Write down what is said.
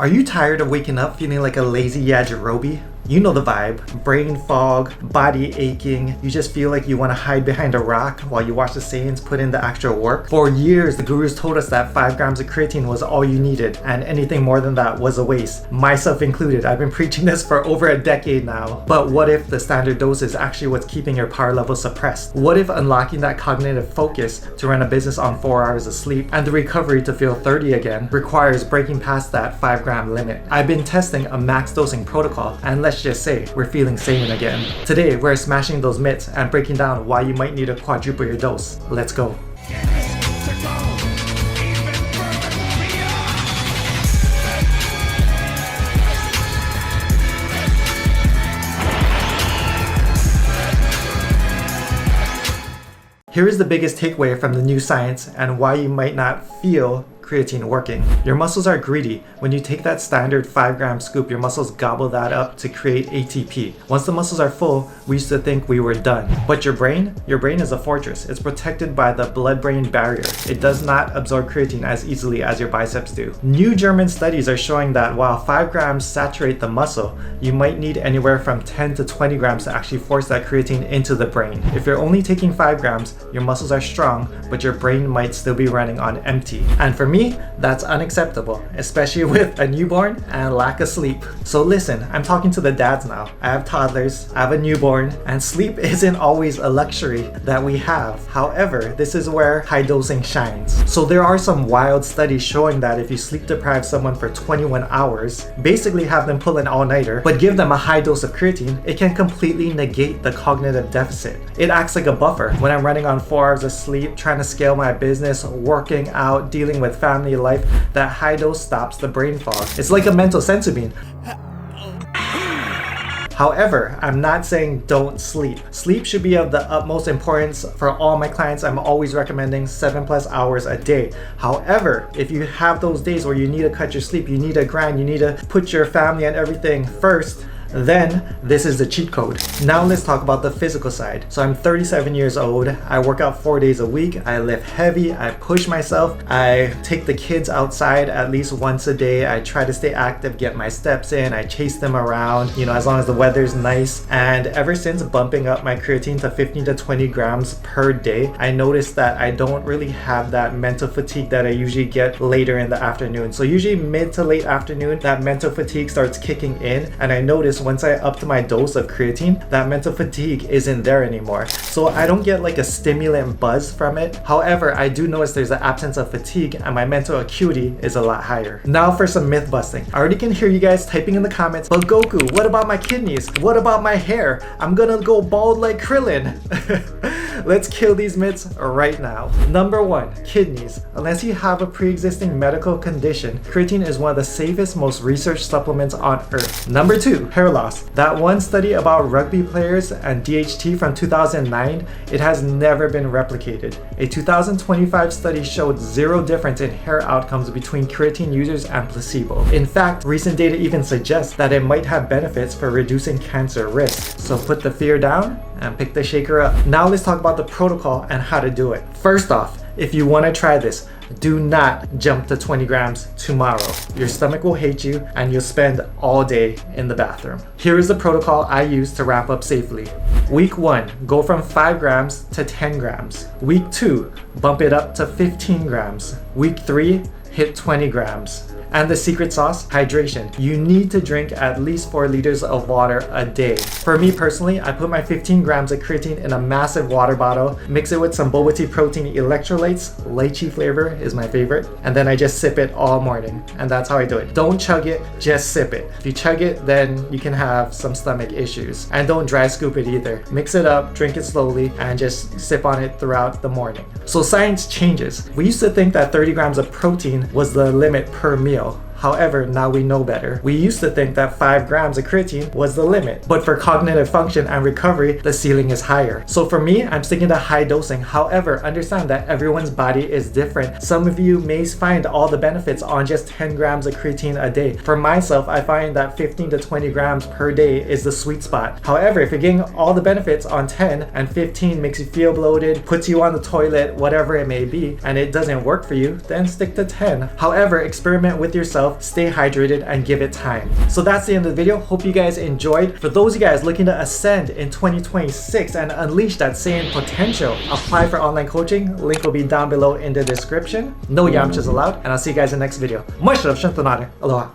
Are you tired of waking up feeling like a lazy yajirobe? You know the vibe. Brain fog, body aching, you just feel like you want to hide behind a rock while you watch the Saiyans put in the actual work. For years, the gurus told us that 5 grams of creatine was all you needed, and anything more than that was a waste. Myself included, I've been preaching this for over a decade now. But what if the standard dose is actually what's keeping your power level suppressed? What if unlocking that cognitive focus to run a business on 4 hours of sleep and the recovery to feel 30 again requires breaking past that 5-gram limit? I've been testing a max dosing protocol, and let's just say we're feeling sane again. Today, we're smashing those myths and breaking down why you might need to quadruple your dose. Let's go. Here is the biggest takeaway from the new science and why you might not feel creatine working. Your muscles are greedy. When you take that standard 5-gram scoop, your muscles gobble that up to create ATP. Once the muscles are full, we used to think we were done. But your brain is a fortress. It's protected by the blood-brain barrier. It does not absorb creatine as easily as your biceps do. New German studies are showing that while 5 grams saturate the muscle, you might need anywhere from 10 to 20 grams to actually force that creatine into the brain. If you're only taking 5 grams, your muscles are strong, but your brain might still be running on empty. And for me, that's unacceptable, especially with a newborn and lack of sleep. So listen, I'm talking to the dads now. I have toddlers, I have a newborn, and sleep isn't always a luxury that we have. However, this is where high dosing shines. So there are some wild studies showing that if you sleep deprive someone for 21 hours, basically have them pull an all-nighter, but give them a high dose of creatine, it can completely negate the cognitive deficit. It acts like a buffer. When I'm running on 4 hours of sleep, trying to scale my business, working out, dealing with family life, that high dose stops the brain fog. It's like a mental senzu bean. However, I'm not saying don't sleep. Sleep should be of the utmost importance for all my clients. I'm always recommending 7+ hours a day. However, if you have those days where you need to cut your sleep, you need to grind, you need to put your family and everything first, then this is the cheat code. Now let's talk about the physical side. So I'm 37 years old. I work out 4 days a week. I lift heavy. I push myself. I take the kids outside at least once a day. I try to stay active, get my steps in. I chase them around, as long as the weather's nice. And ever since bumping up my creatine to 15 to 20 grams per day, I noticed that I don't really have that mental fatigue that I usually get later in the afternoon. So usually mid to late afternoon, that mental fatigue starts kicking in, and I notice once I upped my dose of creatine, that mental fatigue isn't there anymore. So I don't get like a stimulant buzz from it. However, I do notice there's an absence of fatigue and my mental acuity is a lot higher. Now for some myth busting. I already can hear you guys typing in the comments, but Goku, what about my kidneys? What about my hair? I'm gonna go bald like Krillin. Let's kill these myths right now. Number 1, kidneys. Unless you have a pre-existing medical condition, creatine is one of the safest, most researched supplements on earth. Number 2, hair loss. That one study about rugby players and DHT from 2009, it has never been replicated. A 2025 study showed 0 difference in hair outcomes between creatine users and placebo. In fact, recent data even suggests that it might have benefits for reducing cancer risk. So put the fear down and pick the shaker up. Now let's talk about the protocol and how to do it. First off, if you want to try this, do not jump to 20 grams tomorrow. Your stomach will hate you and you'll spend all day in the bathroom. Here is the protocol I use to wrap up safely. Week 1, go from 5 grams to 10 grams. Week 2, bump it up to 15 grams. Week 3, hit 20 grams. And the secret sauce, hydration. You need to drink at least 4 liters of water a day. For me personally, I put my 15 grams of creatine in a massive water bottle, mix it with some boba tea protein electrolytes, lychee flavor is my favorite, and then I just sip it all morning. And that's how I do it. Don't chug it, just sip it. If you chug it, then you can have some stomach issues. And don't dry scoop it either. Mix it up, drink it slowly, and just sip on it throughout the morning. So science changes. We used to think that 30 grams of protein was the limit per meal. However, now we know better. We used to think that 5 grams of creatine was the limit, but for cognitive function and recovery, the ceiling is higher. So for me, I'm sticking to high dosing. However, understand that everyone's body is different. Some of you may find all the benefits on just 10 grams of creatine a day. For myself, I find that 15 to 20 grams per day is the sweet spot. However, if you're getting all the benefits on 10 and 15 makes you feel bloated, puts you on the toilet, whatever it may be, and it doesn't work for you, then stick to 10. However, experiment with yourself yourself, stay hydrated, and give it time. So that's the end of the video. Hope you guys enjoyed. For those of you guys looking to ascend in 2026 and unleash that same potential, apply for online coaching. Link will be down below in the description. No Yamchas allowed, and I'll see you guys in the next video. Much love, Aloha.